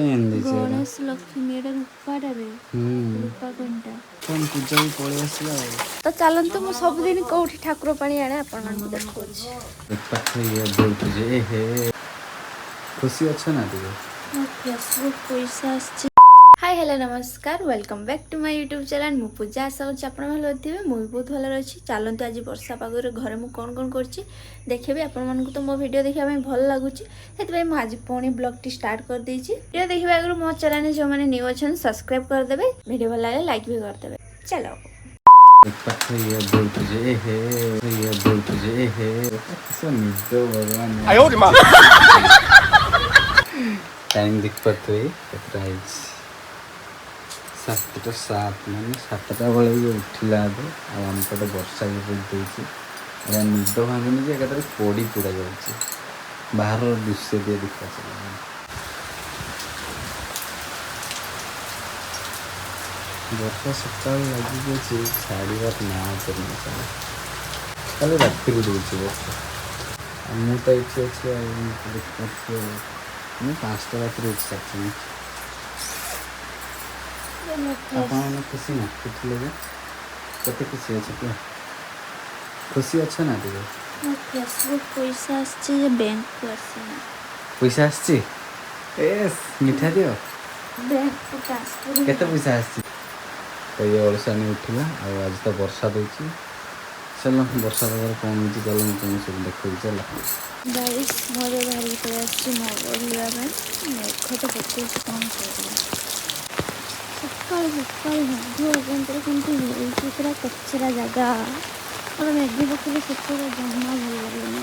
गणेश लक्ष्मी एटा रूपाटा रे रूपा घंटा कौन पूजा भी पड़े आसला तो चलतु मु सब दिन कोठी ठाकुर पानी आणे आपण मान देखौछ पाखे ये बोलते जे हे खुशी अच्छा ना दिए मो फेसबुक पैसा आछि। हाय हेलो नमस्कार welcome back to my YouTube channel मु पूजा आशा करछि आपण भलो होथिबे मु बहुत भलो अछि। चलंतु आज वर्षा पागरे घरे मु कोन कोन करछि देखिबे आपण मान को तो मो वीडियो देखिया में भल लागुछि हेतबे मु आज पुणी ब्लॉग टी स्टार्ट कर देछि। वीडियो देखिबा अगर मो चैनल जो माने न्यू अछन सब्सक्राइब कर देबे वीडियो भल लागे लाइक भी कर देबे। चलो पाखे ये बोलते जे हे ये बोलते जे हे सब निदो भगवान आयो रे मां टाइम दिख पतो है केतना है 7:07 माने 7टा बेले ये उठिला दे आ हम पटे वर्षा भी बोल देछि या निद भांगनी जे एकतर कोडी पुरा जाउछि बाहर दृश्य दे दिखा चला वर्षा सकाल लगी जे छाड़ीबार ना करना चला कल राति को दूची वर्षा मु तो इच्छा अच्छे देखते मैं 5टा रात उठ सकती आपने खुशी ना कुछ लोग कते खुशी अच्छे क्या खुशी अच्छा ना दिए मो फेसबुक पैसा आछि जे बैंक को आछि पैसा आछि एस मिठा दियो बैंक को ट्रांसफर केते पैसा आछि तो ये ओलसानी उठिला और आज तो वर्षा देछि चलो वर्षा पागर कौन होची चलो मैं तुम सब देखो चलो गाइस मोर भारी पे आछि मोर लिया में मेघ तो पत्ते से कौन कर सकाल सकाल मेघ अंतर किंतु ये पूरा कचरा जगह और मेघ पकले सकाल जमा भल लागेनी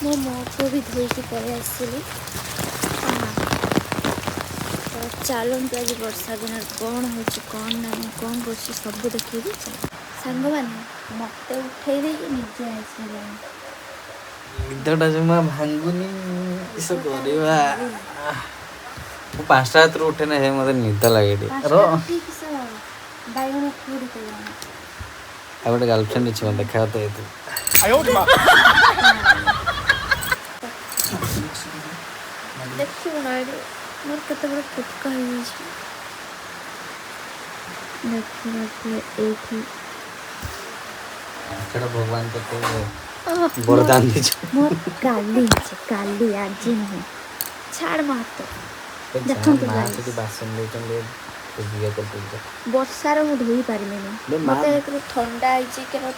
मो मो को भी धोई के पळे आसिली चलते आज वर्षा दिन कौन कौन कर सब देखिए सांग मैंने मत उठे निजे आस निदटा जमा भांगुनी किस करवा 5टा रात उठे ना मत निद लगे बैगन गोटे गर्लफ्रेंड अच्छे मत देखा तो आयो रे मां देखियो ना मोर कते बड़ फुटका है देखिए भगवान को वरदान दीजिए मोर काली आज नहीं छाड़ मात बासन वर्षार मु धोई पारे मत एक ठंडा है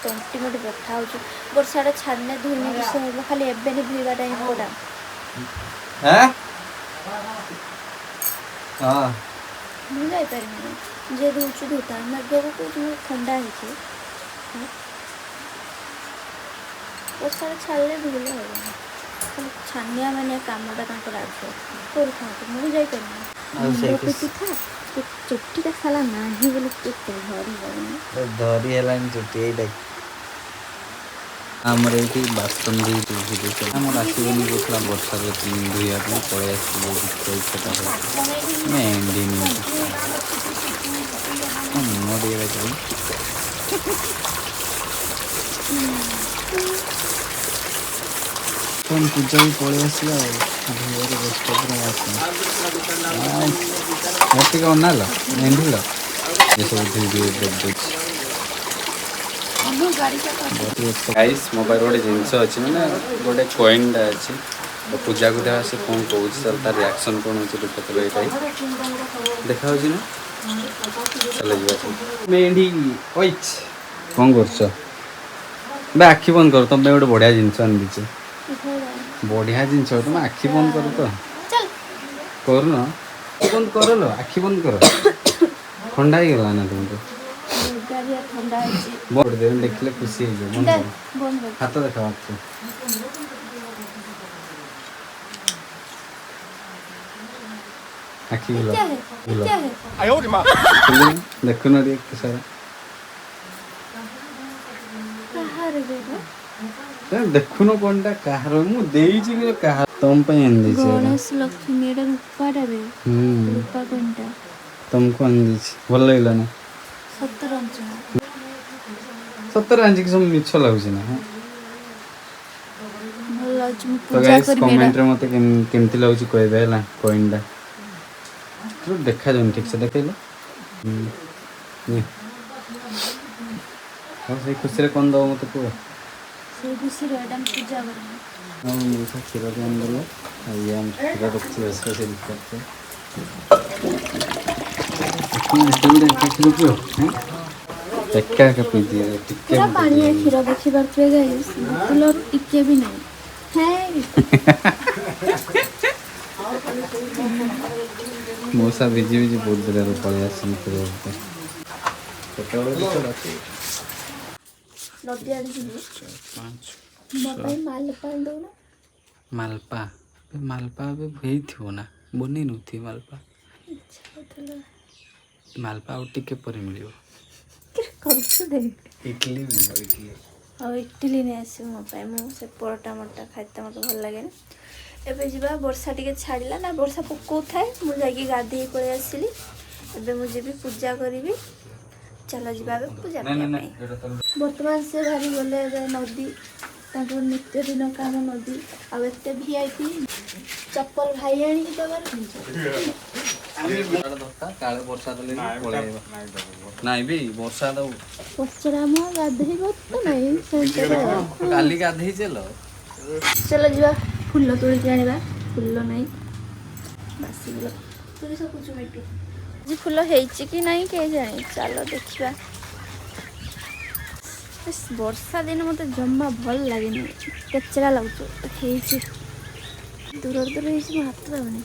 तंटी मोटे बथा हो वर्षा छाड़ने धोने विषय खाली एबे नहीं धोवा टाइम पड़ा मुझे जापारे जे धोचु धोता मेघ को ठंडा है वर्षा छाड़े धोले हम छानिया मैंने कमटा मुझे जापारे था चुट्टी साला नहीं बोले धरी है चुट्टी आमर ये बासन आम आसबनी कौन वर्षा धोया पड़े मेहंदी मुँह दिए कौन पूजा भी पड़े आसला मत अनाल मेहंदी ये सब गाइस मोबाइल गोटे जिनस अच्छी मैंने गोटे कॉइनटा अच्छी तो पूजा को देखा से कौन कौन सर तार रिएक्शन कौन हो देखा देखा ना चल मेहंदी कौन कर आखि बंद कर तुम गोटे बढ़िया जिनस आनी दीचे बढ़िया जिनस तुम आखि बंद कर तो करना बंद कर लो आखि बंद कर ठंडा ही गला ना तुमको देखले खुशी हाथ देखा आखि आयो रे मां देखो ना सारा देखुन कौनटा कहार मु देइछि कि कहार तुम पे आंदी छै गणेश लक्ष्मी एटा रूपाटा रे रूपा घंटा तुमको आंदी छै भल लागला ना 17 इंच की सब मिछ लागुछ ना भल लागछ मु तो गाइस कमेंट रे मते केमति लागुछ कहबे हला कॉइनटा ତୁ ଦେଖାଯାଉନି ଠିକ୍ ସେ ଦେଖେଇଲେ ଆଉ ସେଇ ଖୁସିରେ କ'ଣ ଦେବ ମୋତେ କୁହ। ସେଇ ଖୁସିରେ ଏଇଟା ମୁଁ ପୂଜା କରିବି। ହଁ ମୁଁ ତ କ୍ଷୀର ବି ଆଣିଦେଲେ ଆଉ ଇଏ ଆମ କ୍ଷୀର ରଖିଛି ବସ ସେ କ୍ଷୀର ପିଅ ଏକା ଏକା ପିଇଦିଏ ଟିକେ ପୁରା ପାଣିଆ କ୍ଷୀର ଦେଖିପାରୁଥିବେ ଗାଇସ୍, ବୋତଲରୁ ଟିକେ ବି ନାହିଁ। ମଉସା ଭିଜି ଭିଜି ବହୁତ ଦୂରରୁ ପଳେଇ ଆସିଛନ୍ତି କ୍ଷୀର କେତେବେଳେ ନଦୀ ଆଡ଼େ ଯିବୁ ମୋ ପାଇଁ ମାଲପା ଦଉନ। ମାଲପା ମାଲପା ଏବେ ହେଇଥିବ ନା ବନେଇ ନଥିବେ ମାଲପା। ଇଚ୍ଛା ହଉଥିଲା ମାଲପା ଆଉ ଟିକେ ପରେ ମିଳିବ। କରୁଛୁ ଦେଖ ଇଟଲି ମିଳିବ ଇଟଲି। ଆଉ ଇଟିଲି ନେଇ ଆସିବୁ ମୋ ପାଇଁ, ମୁଁ ସେ ପରଟା ମରଟା ଖାଇତେ ମୋତେ ଭଲ ଲାଗେନି। ଏବେ ଯିବା, ବର୍ଷା ଟିକେ ଛାଡ଼ିଲା ନା, ବର୍ଷା ପକଉଥାଏ, ମୁଁ ଯାଇକି ଗାଧେଇ ପଳେଇ ଆସିଲି। ଏବେ ମୁଁ ଯିବି ପୂଜା କରିବି। ଚାଲ ଯିବା ଏବେ ପୂଜା କରିବା ପାଇଁ। ବର୍ତ୍ତମାନ ସେ ଭାରି ଗଲେ ଏବେ ନଦୀ, ତାଙ୍କର ନିତ୍ୟ ଦିନ କାମ ନଦୀ। ଆଉ ଏତେ VIP ଚପଲ ଭାଇ ଆଣିକି ଦେବାର କାଳେ ବର୍ଷା ଦେଲେ ପଳେଇବା ନାଇଁ ବି ବର୍ଷା ଦଉ ପଚରା ଆମ ଗାଧେଇବ ତ ନାଇଁ କାଲି ଗାଧେଇଚଲ। ଚାଲ ଯିବା ଫୁଲ ତୋଳିକି ଆଣିବା। ଫୁଲ ନାହିଁ, ବାସି ଫୁଲ ତୋଳି ସକୁଛୁ ମିଟୁ। ଆଜି ଫୁଲ ହେଇଛି କି ନାହିଁ କେଜାଣି, ଚାଲ ଦେଖିବା। ବର୍ଷା ଦିନ ମୋତେ ଜମା ଭଲ ଲାଗେନି, କେଚରା ଲାଗୁଛୁ। ହେଇଛି ଦୂର ହେଇଛି, ମୋ ହାତ ପାଉନି।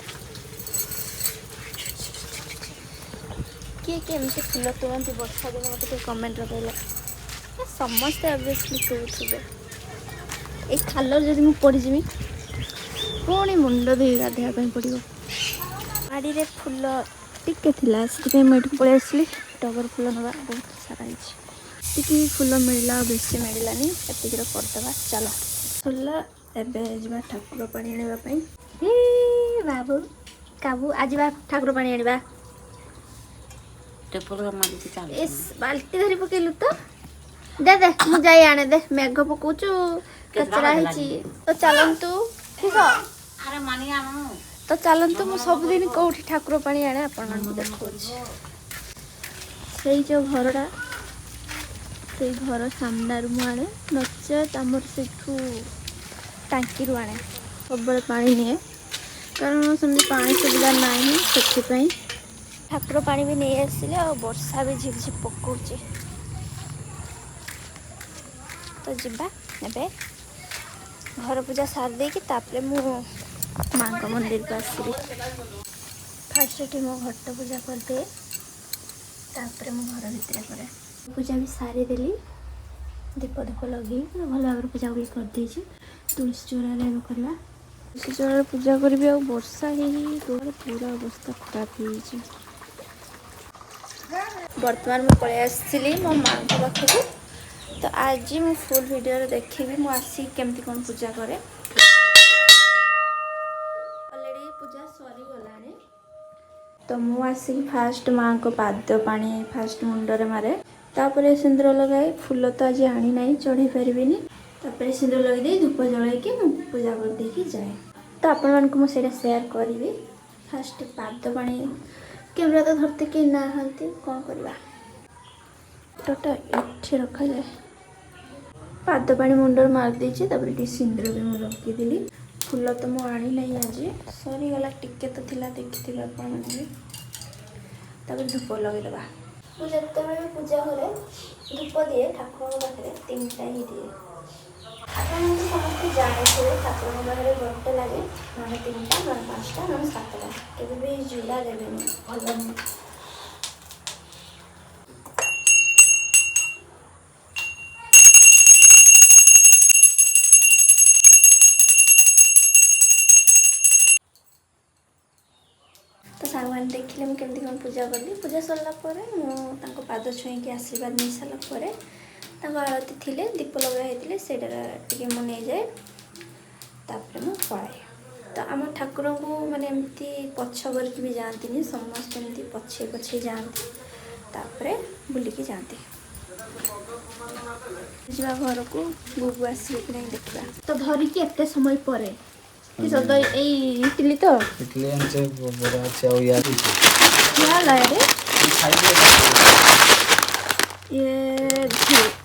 କିଏ କେମିତି ଫୁଲ ତୋଳନ୍ତି ବର୍ଷା ଦିନ ମୋତେ ଟିକେ କମେଣ୍ଟରେ କହିଲେ। ସମସ୍ତେ ଅବଭିୟସଲି ତୋଳୁଥିବେ। ଏଇ ଖାଲରେ ଯଦି ମୁଁ ପଡ଼ିଯିବି ପୁଣି ମୁଣ୍ଡ ଧୋଇ ଗାଧୋଇବା ପାଇଁ ପଡ଼ିବ। ବାଡ଼ିରେ ଫୁଲ ଟିକେ ଥିଲା, ସେଥିପାଇଁ ମୁଁ ଏଠିକୁ ପଳେଇ ଆସିଲି। ଟଗର ଫୁଲ ନେବା, ବହୁତ ସାରା ହେଇଛି। ଏତିକି ଫୁଲ ମିଳିଲା, ଆଉ ବେଶୀ ମିଳିଲାନି, ଏତିକିର କରିଦେବା। ଚାଲ ଫୁଲ ଏବେ ଯିବା ଠାକୁର ପାଣି ଆଣିବା ପାଇଁ। ବାବୁ କାବୁ ଆଜି ବା ଠାକୁର ପାଣି ଆଣିବା। ଏସ୍ ବାଲ୍ଟି ଧରି ପକେଇଲୁ ତ, ଦେ ଦେ ମୁଁ ଯାଇ ଆଣେ। ଦେ ମେଘ ପକଉଛୁ, କଚରା ହେଇଛି। ତ ଚାଲନ୍ତୁ ତ ଚାଲନ୍ତୁ, ମୁଁ ସବୁଦିନ କୋଉଠି ଠାକୁର ପାଣି ଆଣେ ଆପଣମାନଙ୍କୁ ଦେଖାଉଛି। ସେଇ ଯେଉଁ ଘରଟା, ସେଇ ଘର ସାମ୍ନାରୁ ମୁଁ ଆଣେ, ନଚେତ୍ ଆମର ସେଇଠୁ ଟାଙ୍କିରୁ ଆଣେ। ସବୁବେଳେ ପାଣି ନିଏ, କାରଣ ସେମିତି ପାଣି ସୁବିଧା ନାହିଁ, ସେଥିପାଇଁ ଠାକୁର ପାଣି ବି ନେଇ ଆସିଲେ। ଆଉ ବର୍ଷା ବି ଝିପ୍ ଝିପ୍ ପକଉଛି, ତ ଯିବା ଏବେ ଘର ପୂଜା ସାରି ଦେଇକି ତାପରେ ମୁଁ ମାଙ୍କ ମନ୍ଦିରକୁ ଆସିବି। ଫାଷ୍ଟ ଏଠି ମୋ ଘଟ ପୂଜା କରିଦିଏ, ତାପରେ ମୁଁ ଘର ଭିତରେ କରେ। ପୂଜା ବି ସାରିଦେଲି, ଦୀପ ଧୂପ ଲଗେଇ ପୁରା ଭଲ ଭାବରେ ପୂଜା ବି କରିଦେଇଛି। ତୁଳସୀ ଚଉରାରେ ଏବେ କରିବା, ତୁଳସୀ ଚଉରାରେ ପୂଜା କରିବି। ଆଉ ବର୍ଷା ହେଇ ପୁରା ଅବସ୍ଥା ଖରାପ ହେଇଯାଇଛି। ବର୍ତ୍ତମାନ ମୁଁ ପଳେଇ ଆସିଥିଲି ମୋ ମାଙ୍କ ପାଖକୁ। ତ ଆଜି ମୁଁ ଫୁଲ୍ ଭିଡ଼ିଓରେ ଦେଖିବି ମୁଁ ଆସିକି କେମିତି କ'ଣ ପୂଜା କରେ। ଅଲରେଡ଼ି ପୂଜା ସରିଗଲାଣି, ତ ମୁଁ ଆସିକି ଫାଷ୍ଟ ମାଙ୍କ ପାଦ ପାଣି ଫାଷ୍ଟ ମୁଣ୍ଡରେ ମାରେ, ତାପରେ ସିନ୍ଦୁର ଲଗାଏ। ଫୁଲ ତ ଆଜି ଆଣି ନାହିଁ, ଚଢ଼େଇ ପାରିବିନି। ତାପରେ ସିନ୍ଦୁର ଲଗାଇ ଦେଇ ଧୂପ ଜଳାଇକି ମୁଁ ପୂଜା କରିଦେଇକି ଯାଏ। ତ ଆପଣମାନଙ୍କୁ ମୁଁ ସେଇଟା ସେୟାର କରିବି। ଫାଷ୍ଟ ପାଦ ପାଣି, କ୍ୟାମେରା ତ ଧରତେ କେହି ନାହାନ୍ତି, କ'ଣ କରିବା, ଫଟୋଟା ଏଠି ରଖାଯାଏ। ପାଦ ପାଣି ମୁଣ୍ଡରେ ମାରି ଦେଇଛି, ତାପରେ ଟିକେ ସିନ୍ଦୁର ବି ମୁଁ ଲଗେଇଦେଲି। ଫୁଲ ତ ମୁଁ ଆଣି ନାହିଁ, ଆଜି ସରିଗଲା, ଟିକେ ତ ଥିଲା, ଦେଖିଥିବେ ଆପଣମାନେ ବି। ତାପରେ ଧୂପ ଲଗେଇଦେବା। ମୁଁ ଯେତେବେଳେ ପୂଜା କରେ ଧୂପ ଦିଏ ଠାକୁରଙ୍କ ପାଖରେ, 3ଟା ହିଁ ଦିଏ। ଆପଣମାନେ ସମସ୍ତେ ଜାଣିଥିବେ ଠାକୁରଙ୍କ ପାଖରେ ଗୋଟେ ଲାଗେ, ନହେଲେ 3ଟା, ନହେଲେ 5ଟା, ନହେଲେ 7ଟା। କେବେ ବି ଜୁଡ଼ା ଦେବେନି, ଭଲ ନୁହେଁ। ତ ସାଙ୍ଗମାନେ ଦେଖିଲେ ମୁଁ କେମିତି କ'ଣ ପୂଜା କଲି। ପୂଜା ସରିଲା ପରେ ମୁଁ ତାଙ୍କ ପାଦ ଛୁଇଁକି ଆଶୀର୍ବାଦ ନେଇ ସାରିଲା ପରେ, ତାଙ୍କ ଆଳତି ଥିଲେ, ଦୀପ ଲଗା ହେଇଥିଲେ, ସେଇଟା ଟିକେ ମୁଁ ନେଇଯାଏ, ତାପରେ ମୁଁ ପଳାଏ। ତ ଆମ ଠାକୁରଙ୍କୁ ମାନେ ଏମିତି ପଛ କରିକି ବି ଯାଆନ୍ତିନି, ସମସ୍ତେ ଏମିତି ପଛେଇ ପଛେଇ ଯାଆନ୍ତି, ତାପରେ ବୁଲିକି ଯାଆନ୍ତି। ଯିବା ଘରକୁ, ବୁବୁ ଆସିବେ କି ନାହିଁ ଦେଖିବା। ତ ଧରିକି ଏତେ ସମୟ ପରେ किस तो ए इडली तो इडली आनचे बड़ा अच्छे और यार क्या लाया रे ये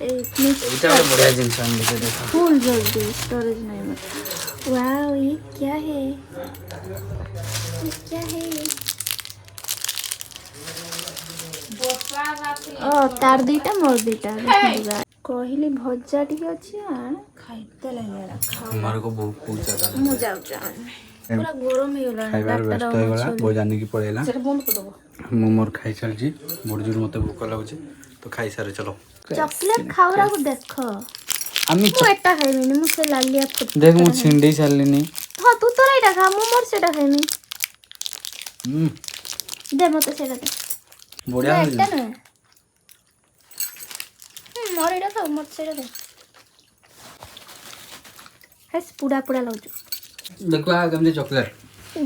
एटा बड़ा जिंस आन लेके देखो फुल जल्दी स्टोरेज नहीं मत वाओ ये क्या है ओ तार दीटा मोर दीटा कहली भजा टी अच्छी खाइते लगे हमारे को बहुत ज्यादा मु जाऊ पूरा गरम हो गला खाइबार व्यस्त हो गला बो जाने की पड़ेला मु मोर खाई चल जी बहुत जोर मते भूख लागुची तो खाई सारे चलो चॉकलेट खावरा को देखो आमी मु एटा खाइबिनी मु से लालिया फुट देख मु छिंडे सारलिनी हां तू तो एटा खा मु मोर सेटा खाइमी दे मते सेटा दे बढ़िया हो एटा न मोर एटा खा मोर सेटा दे हस पुड़ा पुड़ा लगु देखो आ गमले चॉकलेट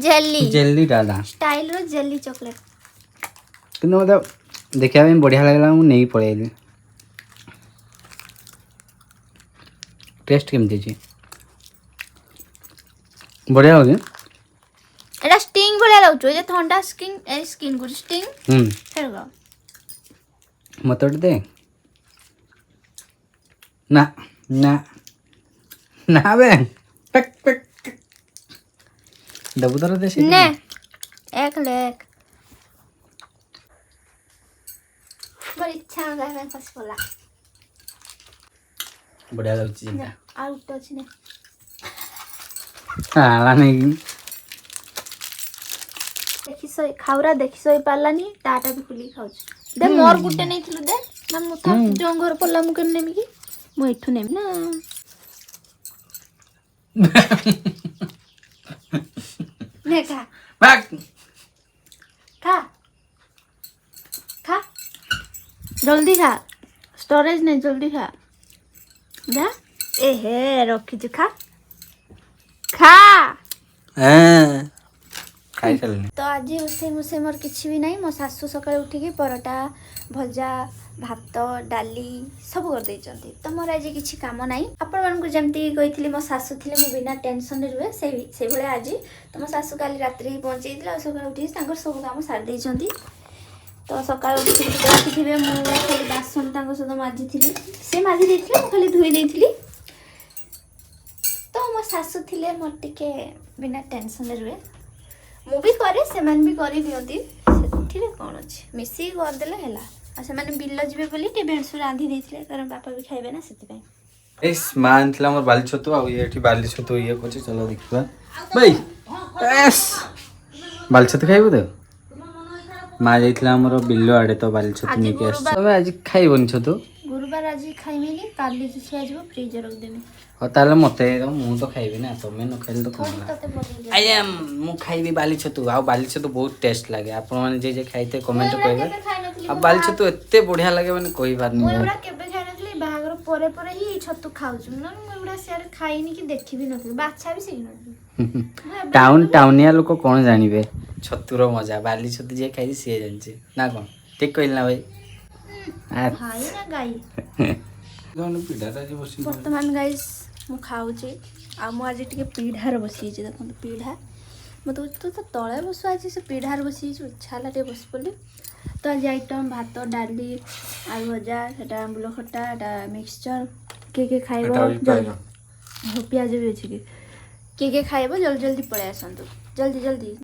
जेली जेली डाला स्टाइल रो जेली चॉकलेट किंतु मतलब देखिया में बढ़िया लागला मु नहीं पड़ेली टेस्ट केमती छी बढ़िया हो एटा स्टिंग भले लागु जे ठंडा स्किन गुड स्टिंग फेर गो मत दे ना ना ना बे पक पक दबुदर दे से ने एक लेक बड़ी इच्छा हो गया फस बोला बढ़िया लगची जिंदा आउट टच ने आला नहीं देखि सई खावरा देखि सई पालानी टाटा भी खुली खाउछ दे मोर गुटे नहीं थिलु दे ना मु था जो घर पल्ला मु केन नेमी की मु एठु नेमी ना ने खा भाग खा खा जल्दी खा स्टोरेज नहीं जल्दी खा दे ए हे रखी जो खा खा खाई चलनी तो आज रोसे मुसे मोर किछि भी नहीं मो सासु सकाळे उठिकी परोटा भजा भात डाली सब कर देइचंती तो मोर आज किछि काम नाही आपण मानकु जेमती कहितली मो सासु थिले मो बिना टेंशन रे रुए से भले आज तो मो सासु काली रात्रि पहुंचै दिला सकाळे उठी तांकर सब काम सार देइचंती तो सकाळे उठी देखिथिबे मो खाली बासन तांको सद माजी थिली से माजी देथिले मो खाली धुई देथिली तो मो सासु थिले मोर टिके बिना टेंशन रे रुए मु भी करे सेमान भी करी दियंती सेठिरे कोन अछि मिसी कर देले हैला आ सेमान बिल्ल जिबे बोली टे बेणसु रांधी देथिले कारण बापा भी खाइबे ना सेति पय एस मान थला मोर बाली छतु आ एठी बाली छतु ये कोछि चलो देखबा भाई एस बाली छतु खाइबो तो मा जाइथला हमर बिल्लो आडे तो बाली छतु नि के तबे आज खाइबोनी छतु गुरुवार आज खाइमेनी काली जे आजबो फ्रिज रख देमी हो ताले मते मु तो खाइबे ना तमे न खाइल तो कोन तते बोली आई एम मु खाइबे बाली छतु आ बाली छतु बहुत टेस्ट लागे आपण माने जे खाइते कमेंट करबे आ बाली छतु एते बढ़िया लागे माने कोई बात मोर नहीं एबडा केबे खाइ नथली बाहागर परे परे ही छतु खाउछु न मोर एबडा शेयर खाइनी कि देखि भी नथली बाछा भी सिख नथली टाउनिया लोक कोन जानिबे छतुर मजा बाली छतु जे खाइ से जानचे ना कोन ठीक कइल ना भाई भाई ना गाई गन पिडारा जे बसी वर्तमान गाइस मु खाउची आ मु आज टिके पीढ़ार बसी जे देखन पीढ़ा मत तो तळे बसु आज से पीढ़ार बसी इच्छा लाटे बस पली तो आज आइटम भात डाली आलू भजा सेटा आंबुल खट्टा एटा मिक्सचर के खाइबो प्याज भी अछि के खाइबो जल्दी जल्दी पळे आसंतु जल्दी जल्दी